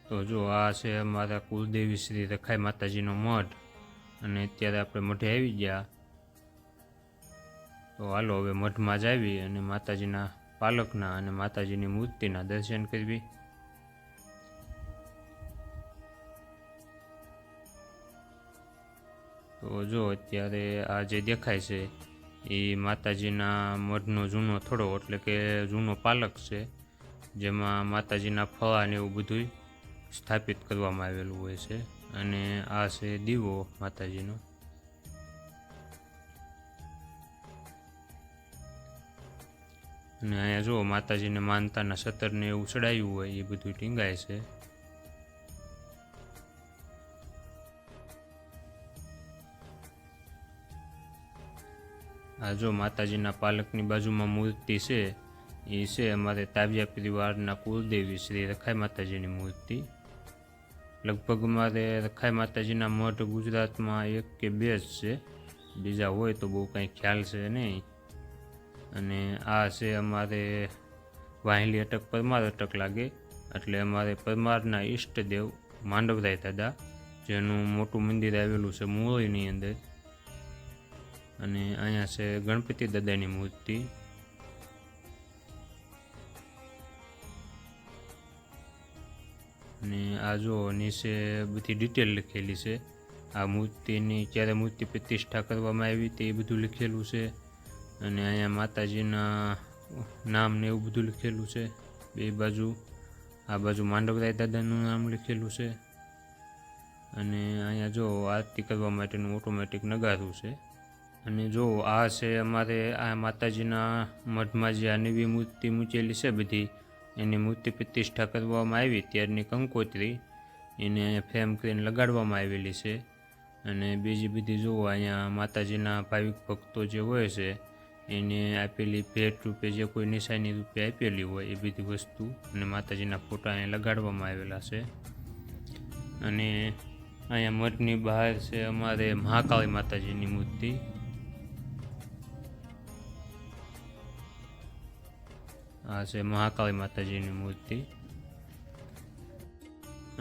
તો જો આ છે અમારા કુલદેવી શ્રી રખાઈ માતાજીનો મઠ, અને અત્યારે આપણે મઠે આવી ગયા. તો હાલો હવે મઠમાં જ આવી અને માતાજીના પાલકના અને માતાજીની મૂર્તિના દર્શન કરવી. તો જો અત્યારે આ જે દેખાય છે એ માતાજીના મઠનો જૂનો થડો એટલે કે જૂનો પાલક છે, જેમાં માતાજીના ફળા ને એવું બધું સ્થાપિત કરવામાં આવેલું હોય છે. અને આ છે દીવો માતાજીનો. અને અહીંયા જો માતાજીને માનતાના સતરને એવું ચડાવ્યું હોય એ બધું ટીંગાય છે. આ જો માતાજીના પાલકની બાજુમાં મૂર્તિ છે એ છે અમારે તાબિયા પરિવારના કુલદેવી શ્રી રખાઈ માતાજીની મૂર્તિ. લગભગ અમારે રખાઈ માતાજીના મઠ ગુજરાતમાં 1 કે 2 જ છે, બીજા હોય તો બહુ કંઈ ખ્યાલ છે નહીં. અને આ છે અમારે વાહિલી અટક પરમાર અટક લાગે, એટલે અમારે પરમારના ઈષ્ટદેવ માંડવરાય દાદા, જેનું મોટું મંદિર આવેલું છે મુરળીની અંદર. અને અહીંયા છે ગણપતિ દાદાની મૂર્તિ. અને આ જો નીચે બધી ડિટેલ લખેલી છે. આ મૂર્તિની ક્યારે મૂર્તિ પ્રતિષ્ઠા કરવામાં આવી તે બધું લખેલું છે. અને અહીંયા માતાજીના નામ ને એવું બધું લખેલું છે બે બાજુ. આ બાજુ માંડવરાય દાદાનું નામ લખેલું છે. અને અહીંયા જો આરતી કરવા માટેનું ઓટોમેટિક નગારું છે. અને જો આ છે અમારે આ માતાજીના મઠમાં જે આ નવી મૂર્તિ મૂકેલી છે બધી, એની મૂર્તિ પ્રતિષ્ઠા કરવામાં આવી ત્યારની કંકોત્રી એને અહીંયા ફ્રેમ કરીને લગાડવામાં આવેલી છે. અને બીજી બધી જુઓ અહીંયા માતાજીના ભાવિક ભક્તો જે હોય છે એને આપેલી ભેટ રૂપે જે કોઈ નિશાની રૂપે આપેલી હોય એ બધી વસ્તુ અને માતાજીના ફોટા અહીંયા લગાડવામાં આવેલા છે. અને અહીંયા મઠની બહાર છે અમારે મહાકાળી માતાજીની મૂર્તિ. આ છે મહાકાળી માતાજીની મૂર્તિ.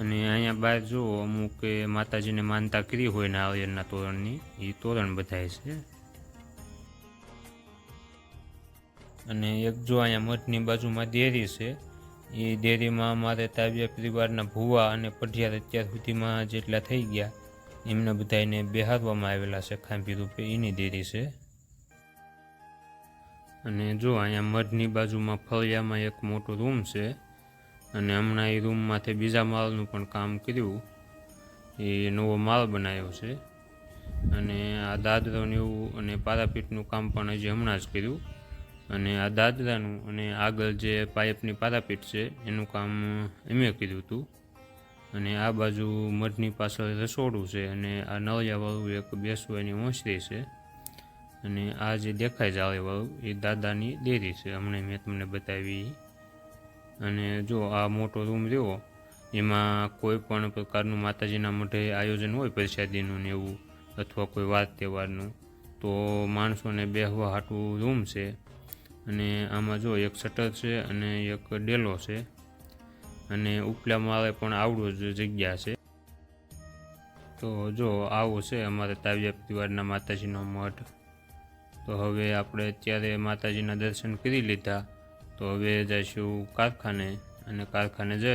અને અહીંયા બહાર જુઓ અમુક માતાજીને માનતા કરી હોય નાળિયેરના તોરણની, એ તોરણ બધાય છે. અને એક જો અહીંયા મઠની બાજુમાં દેરી છે, એ દેરીમાં અમારે તાબિયા પરિવારના ભુવા અને પઢિયાર અત્યાર સુધીમાં જેટલા થઈ ગયા એમના બધાને બેહારવામાં આવેલા છે ખાંભી રૂપે, એની દેરી છે. અને જો અહીંયા મઠની બાજુમાં ફળિયામાં એક મોટો રૂમ છે, અને હમણાં એ રૂમમાંથી બીજા માળનું પણ કામ કર્યું, એ નવો માળ બનાવ્યો છે. અને આ દાદરાનું એવું અને પારાપીટનું કામ પણ હજી હમણાં જ કર્યું. અને આ દાદરાનું અને આગળ જે પાઇપની પારાપીટ છે એનું કામ એમે કર્યું હતું. અને આ બાજુ મઠની પાછળ રસોડું છે, અને આ નળિયાવાળું એક બેસવાની ઓસરી છે. અને આ જે દેખાય જાળીવાળું એ દાદાની દેરી છે, હમણાં મેં તમને બતાવી. અને જો આ મોટો રૂમ રહ્યો એમાં કોઈ પણ પ્રકારનું માતાજીના મઠે આયોજન હોય પ્રસાદીનું ને એવું, અથવા કોઈ વાર તહેવારનું, તો માણસોને બેહવા હાટું રૂમ છે. અને આમાં જો એક શટર છે અને એક ડેલો છે. અને ઉપલા માળે પણ આવડો જ જગ્યા છે. તો જો આવો છે અમારે તાબિયા પરિવારના માતાજીનો મઠ. તો હવે આપણે અત્યારે માતાજીના દર્શન કરી લીધા, તો હવે જઈશું કારખાને, અને કારખાને જઈ